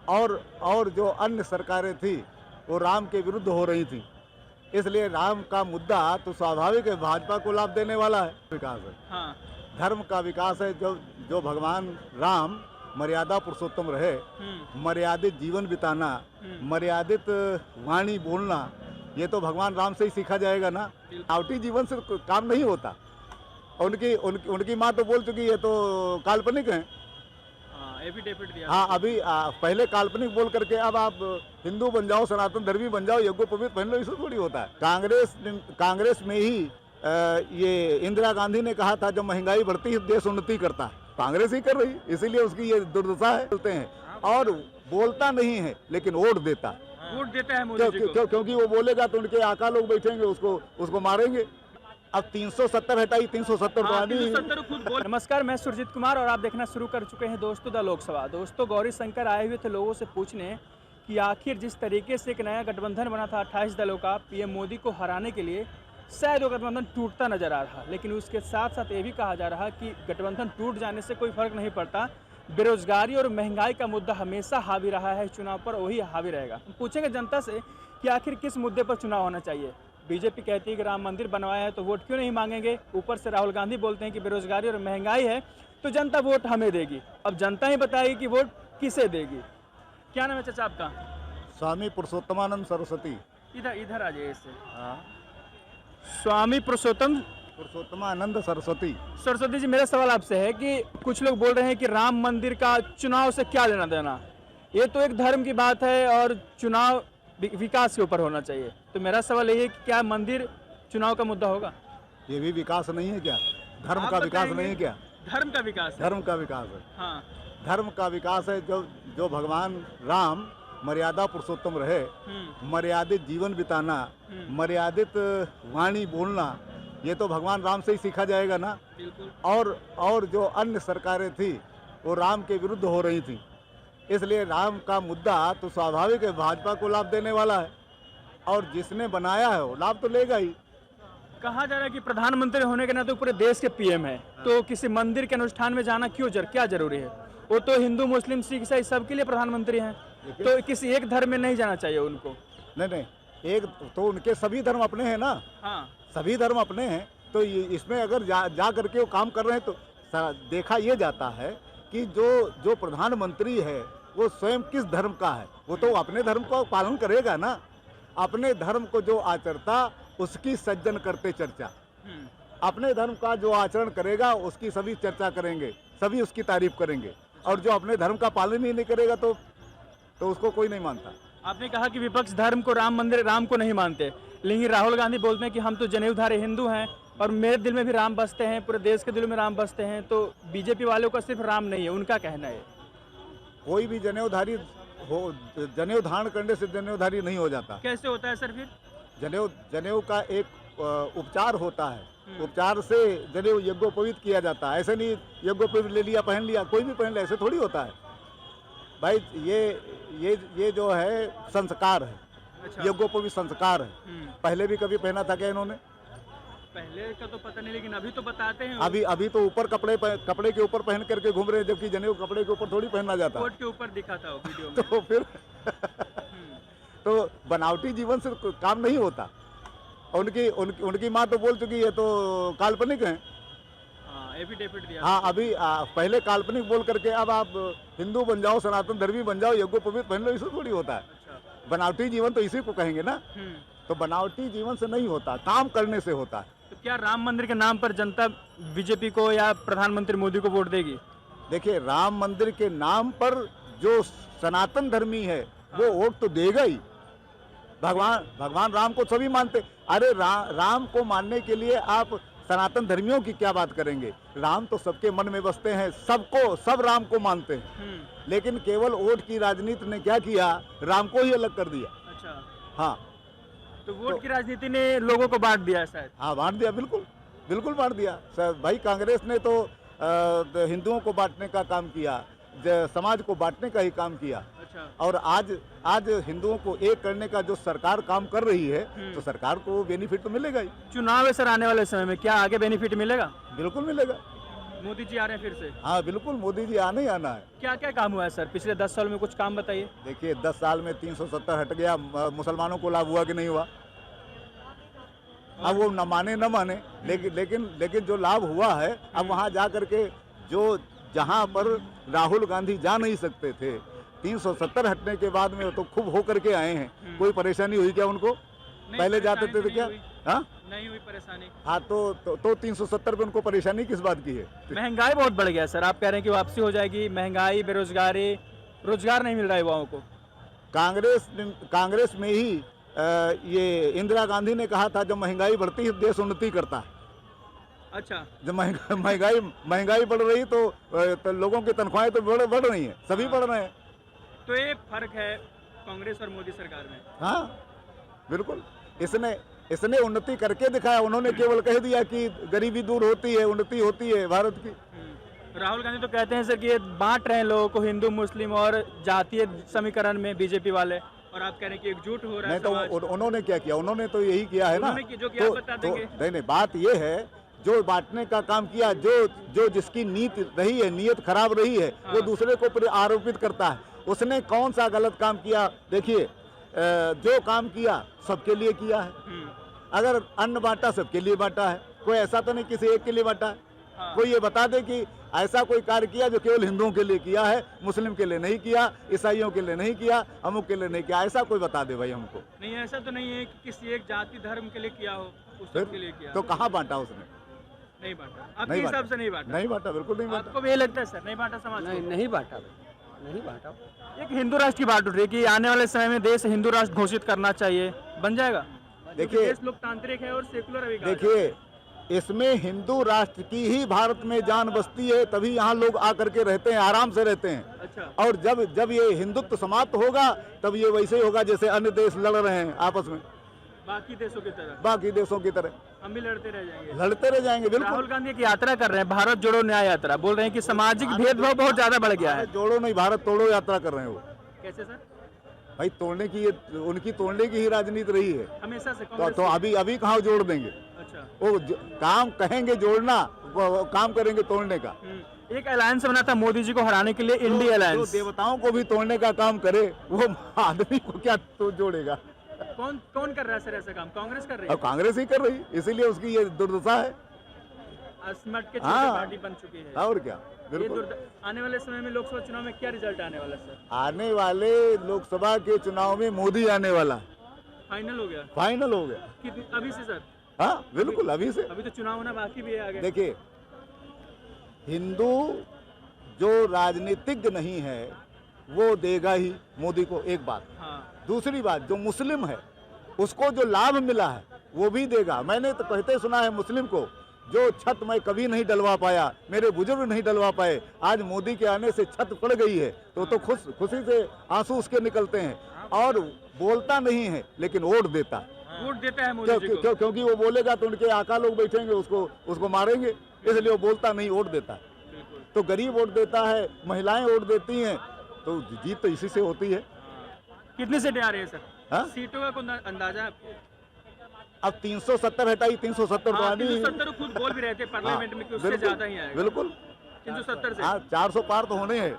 और जो अन्य सरकारें थी वो राम के विरुद्ध हो रही थी। इसलिए राम का मुद्दा तो स्वाभाविक है, भाजपा को लाभ देने वाला है। विकास है, हाँ। धर्म का विकास है। जो भगवान राम मर्यादा पुरुषोत्तम रहे, मर्यादित जीवन बिताना, मर्यादित वाणी बोलना, ये तो भगवान राम से ही सीखा जाएगा ना। आवटी जीवन से काम नहीं होता। उनकी माँ तो बोल चुकी है, तो काल्पनिक है। एफिडेविट दिया। हाँ, अभी पहले काल्पनिक बोल करके अब आप हिंदू बन जाओ, सनातन धर्मी बन जाओ, यज्ञोपवीत पहन लो, इससे थोड़ी होता है। कांग्रेस में ही ये इंदिरा गांधी ने कहा था, जब महंगाई बढ़ती है देश उन्नति करता है। कांग्रेस ही कर रही, इसीलिए उसकी ये दुर्दशा है। बोलते हैं और बोलता नहीं है लेकिन वोट देता है मोदी जी को। क्योंकि वो बोलेगा तो उनके आका लोग बैठेंगे, उसको मारेंगे। अब 370 हटाई, 370 खुद बोल। नमस्कार, मैं सुरजीत कुमार और आप देखना शुरू कर चुके हैं दोस्तों द लोकसभा। दोस्तों, गौरी शंकर आए हुए थे लोगों से पूछने कि आखिर जिस तरीके से एक नया गठबंधन बना था 28 दलों का पीएम मोदी को हराने के लिए, शायद वो गठबंधन टूटता नजर आ रहा। लेकिन उसके साथ साथ ये भी कहा जा रहा कि गठबंधन टूट जाने से कोई फर्क नहीं पड़ता, बेरोजगारी और महंगाई का मुद्दा हमेशा हावी रहा है चुनाव पर, वही हावी रहेगा। हम पूछेंगे जनता से कि आखिर किस मुद्दे पर चुनाव होना चाहिए। बीजेपी कहती है कि राम मंदिर बनवाया है तो वोट क्यों नहीं मांगेंगे। ऊपर से राहुल गांधी बोलते हैं कि बेरोजगारी और महंगाई है तो जनता वोट हमें देगी। अब जनता ही बताएगी कि वोट किसे देगी। क्या नाम है चाचा आपका? स्वामी पुरुषोत्तमानंद सरस्वती। इधर आ जाइए इससे। स्वामी पुरुषोत्तमानंद सरस्वती। सरस्वती जी, मेरा सवाल आपसे है कि कुछ लोग बोल रहे हैं कि राम मंदिर का चुनाव से क्या लेना देना। ये तो एक धर्म की बात है और चुनाव विकास के ऊपर होना चाहिए। तो मेरा सवाल ये है कि क्या मंदिर चुनाव का मुद्दा होगा? ये भी विकास नहीं है क्या? धर्म का विकास नहीं है क्या? धर्म का विकास, धर्म का विकास है। हाँ, धर्म का विकास है। जो भगवान राम मर्यादा पुरुषोत्तम रहे, मर्यादित जीवन बिताना, मर्यादित वाणी बोलना, ये तो भगवान राम से ही सीखा जाएगा ना। और जो अन्य सरकारें थी वो राम के विरुद्ध हो रही थी। इसलिए राम का मुद्दा तो स्वाभाविक है, भाजपा को लाभ देने वाला है। और जिसने बनाया है वो लाभ तो लेगा ही। कहा जा रहा है कि प्रधानमंत्री होने के नाते पूरे देश के पीएम है, तो किसी मंदिर के अनुष्ठान में जाना क्या जरूरी है? वो तो हिंदू मुस्लिम सिख ईसाई सबके लिए प्रधानमंत्री हैं, तो किसी एक धर्म में नहीं जाना चाहिए उनको? नहीं, एक तो उनके सभी धर्म अपने हैं ना। हाँ, सभी धर्म अपने हैं, तो इसमें अगर जा करके वो काम कर रहे हैं तो देखा ये जाता है कि जो प्रधानमंत्री है वो स्वयं किस धर्म का है। वो तो अपने धर्म को पालन करेगा ना। अपने धर्म को जो आचरता उसकी सज्जन करते चर्चा। अपने धर्म का जो आचरण करेगा उसकी सभी चर्चा करेंगे, सभी उसकी तारीफ करेंगे। और जो अपने धर्म का पालन ही नहीं करेगा तो उसको कोई नहीं मानता। आपने कहा कि विपक्ष धर्म को, राम को नहीं मानते, लेकिन राहुल गांधी बोलते हैं कि हम तो जनेऊधारी हिंदू हैं और मेरे दिल में भी राम बसते हैं, पूरे देश के दिल में राम बसते हैं। तो बीजेपी वालों का सिर्फ राम नहीं है, उनका कहना है। कोई भी जनेऊधारी हो, जनेऊ धारण करने से जनेऊधारी नहीं हो जाता। कैसे होता है सर फिर? जनेऊ का एक उपचार होता है। उपचार से जनेऊ यज्ञोपवीत किया जाता है। ऐसे नहीं यज्ञोपवीत ले लिया पहन लिया, कोई भी पहन ले, ऐसे थोड़ी होता है भाई। ये जो है संस्कार है। अच्छा। यज्ञोपवीत संस्कार है। पहले भी कभी पहना था क्या इन्होंने? पहले का तो पता नहीं, लेकिन अभी तो बताते हैं। अभी तो ऊपर कपड़े के ऊपर पहन करके घूम रहे हैं, जबकि जनेऊ कपड़े के ऊपर थोड़ी पहनना जाता। कोट के ऊपर दिखा था वीडियो में। तो फिर तो बनावटी जीवन से काम नहीं होता। उनकी माँ तो बोल चुकी है, तो काल्पनिक है। एफिडेविट दिया। हाँ, अभी पहले काल्पनिक बोल करके अब आप हिंदू बन जाओ, सनातन धर्मी बन जाओ, यज्ञोपवीत पहन लो, इससे थोड़ी होता है। अच्छा। बनावटी जीवन तो इसी को कहेंगे ना। तो बनावटी जीवन से नहीं होता, काम करने से होता है। तो क्या राम मंदिर के नाम पर जनता बीजेपी को या प्रधानमंत्री मोदी को वोट देगी? देखिए, राम मंदिर के नाम पर जो सनातन धर्मी है वो वोट तो देगा ही। भगवान राम को सभी मानते। अरे राम को मानने के लिए आप सनातन धर्मियों की क्या बात करेंगे? राम तो सबके मन में बसते हैं, सब राम को मानते हैं। लेकिन केवल वोट की राजनीति ने क्या किया, राम को ही अलग कर दिया। अच्छा। हाँ, तो वोट की राजनीति ने लोगों को बांट दिया है शायद। हाँ, बांट दिया, बिल्कुल बांट दिया भाई। कांग्रेस ने तो हिंदुओं को बांटने का काम किया, समाज को बांटने का ही काम किया। अच्छा। और आज हिंदुओं को एक करने का जो सरकार काम कर रही है, तो सरकार को बेनिफिट तो मिलेगा ही। चुनाव है सर आने वाले समय में, क्या आगे बेनिफिट मिलेगा? बिल्कुल मिलेगा। मोदी जी आ रहे हैं फिर से? हाँ बिल्कुल, मोदी जी आना ही आना है। क्या क्या काम हुआ है सर पिछले 10 साल में? कुछ काम बताइए। देखिए 10 साल में 370 हट गया, मुसलमानों को लाभ हुआ कि नहीं हुआ? अब वो न माने न माने, लेकिन जो लाभ हुआ है, अब वहाँ जा करके जो जहाँ पर राहुल गांधी जा नहीं सकते थे, 370 हटने के बाद में तो खूब होकर के आए हैं। कोई परेशानी हुई क्या उनको? नहीं, पहले जाते परेशानी थे तो तो क्या? नहीं हुई। हाँ नहीं हुई परेशानी। हाँ, तो 370 पे उनको परेशानी किस बात की है? महंगाई बहुत बढ़ गया है सर, आप कह रहे हैं कि वापसी हो जाएगी। महंगाई, बेरोजगारी, रोजगार नहीं मिल रहा है युवाओं को। कांग्रेस में ही ये इंदिरा गांधी ने कहा था, जब महंगाई बढ़ती है देश उन्नति करता है। अच्छा, जब महंगाई बढ़ रही तो लोगों की तनख्वाहें तो बढ़ रही हैं, सभी बढ़ रहे हैं। तो ये फर्क है कांग्रेस और मोदी सरकार में। हाँ बिल्कुल, इसने उन्नति करके दिखाया। उन्होंने केवल कह दिया कि गरीबी दूर होती है, उन्नति होती है भारत की। राहुल गांधी तो कहते हैं सर कि ये बांट रहे हैं लोगों को हिंदू मुस्लिम और जातीय समीकरण में बीजेपी वाले, और आप कह रहे हैं कि एकजुट हो रहा है नहीं तो उन्होंने क्या किया? उन्होंने तो यही किया है ना। जो किया बता देंगे। नहीं, बात ये है, जो बांटने का काम किया, जो जिसकी नीति रही है, नीयत खराब रही है, वो दूसरे को आरोपित करता है। उसने कौन सा गलत काम किया? देखिए, जो काम किया सबके लिए किया है। अगर अन्न बांटा, सबके लिए बांटा है। कोई ऐसा तो नहीं किसी एक के लिए बांटा है। कोई ये बता दे कि ऐसा कोई कार्य किया जो केवल हिंदुओं के लिए किया है, मुस्लिम के लिए नहीं किया, ईसाइयों के लिए नहीं किया, अमुक के लिए नहीं किया, ऐसा कोई बता दे भाई हमको। नहीं, ऐसा तो नहीं है कि किसी एक जाति धर्म के लिए किया हो, उस फिर के लिए किया। तो कहाँ बांटा उसने? नहीं बांटा, आपके हिसाब से नहीं बांटा? नहीं बांटा, बिल्कुल नहीं बांटा। आपको भी ये लगता है सर नहीं बांटा समाज को? नहीं बांटा, नहीं बांटा। एक हिंदू राष्ट्र की बात उठ रही है कि आने वाले समय में देश हिंदू राष्ट्र घोषित करना चाहिए, बन जाएगा? देखिए, देश लोकतांत्रिक है और सेकुलर अभी कहा देखिए, इसमें हिंदू राष्ट्र की ही भारत में जान बसती है, तभी यहाँ लोग आकर के रहते हैं, आराम से रहते हैं। अच्छा, और जब ये हिंदुत्व समाप्त होगा, तब ये वैसे ही होगा जैसे अन्य देश लड़ रहे हैं आपस में, बाकी देशों की तरह बाकी देशों की तरह हम भी लड़ते रह जाएंगे। लड़ते रह जाएंगे। बिल्कुल, राहुल गांधी की यात्रा कर रहे हैं, भारत जोड़ो न्याय यात्रा, बोल रहे हैं कि सामाजिक भेदभाव बहुत ज्यादा बढ़ गया है। जोड़ो नहीं, भारत तोड़ो यात्रा कर रहे हैं वो। कैसे सर? भाई तोड़ने की, ये उनकी तोड़ने की ही राजनीति रही है। हमेशा से तो अभी कहाँ जोड़ देंगे? अच्छा, वो काम कहेंगे जोड़ना, वो काम करेंगे तोड़ने का। एक अलायंस बना था मोदी जी को हराने के लिए, इंडिया जो अलायंस। देवताओं को भी तोड़ने का काम करे, वो आदमी को क्या तो जोड़ेगा? कौन कर रहा है सर ऐसा काम? कांग्रेस कर रही अब कांग्रेस ही कर रही, इसीलिए उसकी ये दुर्दशा है। असमट के छोटे हाँ। पार्टी बन चुकी है। और क्या, ये बिल्कुल। आने वाले समय में लोकसभा चुनाव में क्या रिजल्ट आने वाला सर? आने वाले लोकसभा के चुनाव में मोदी आने वाला, फाइनल हो गया? फाइनल हो गया। कितनी अभी से सर? हाँ बिल्कुल, अभी से। अभी तो चुनाव होना बाकी भी है आगे। देखिए, हिंदू जो राजनीतिज्ञ नहीं है वो देगा ही मोदी को, एक बात। हाँ, दूसरी बात, जो मुस्लिम है उसको जो लाभ मिला है वो भी देगा। मैंने तो कहते सुना है मुस्लिम को, जो छत मैं कभी नहीं डलवा पाया, मेरे बुजुर्ग नहीं डलवा पाए, आज मोदी के आने से छत पड़ गई है, तो खुशी से आंसू उसके निकलते हैं। और बोलता नहीं है लेकिन वोट देता है। वोट देता है मोदी जी को। क्योंकि वो बोलेगा तो उनके आका लोग बैठेंगे, उसको मारेंगे, इसलिए वो बोलता नहीं, वोट देता है। तो गरीब वोट देता है, महिलाएं वोट देती हैं, तो जीत तो इसी से होती है। कितनी सीटें आ रही है सर? हाँ? सीटों का कोई अंदाजा है आपको? अब 370 हटाई, 370 तो आनी ही। 370 खुद बोल भी रहे थे पार्लियामेंट में कि उससे बिल्कुल, ज्यादा ही आएगा। बिल्कुल 370 से। हाँ, 400 पार तो होने हैं।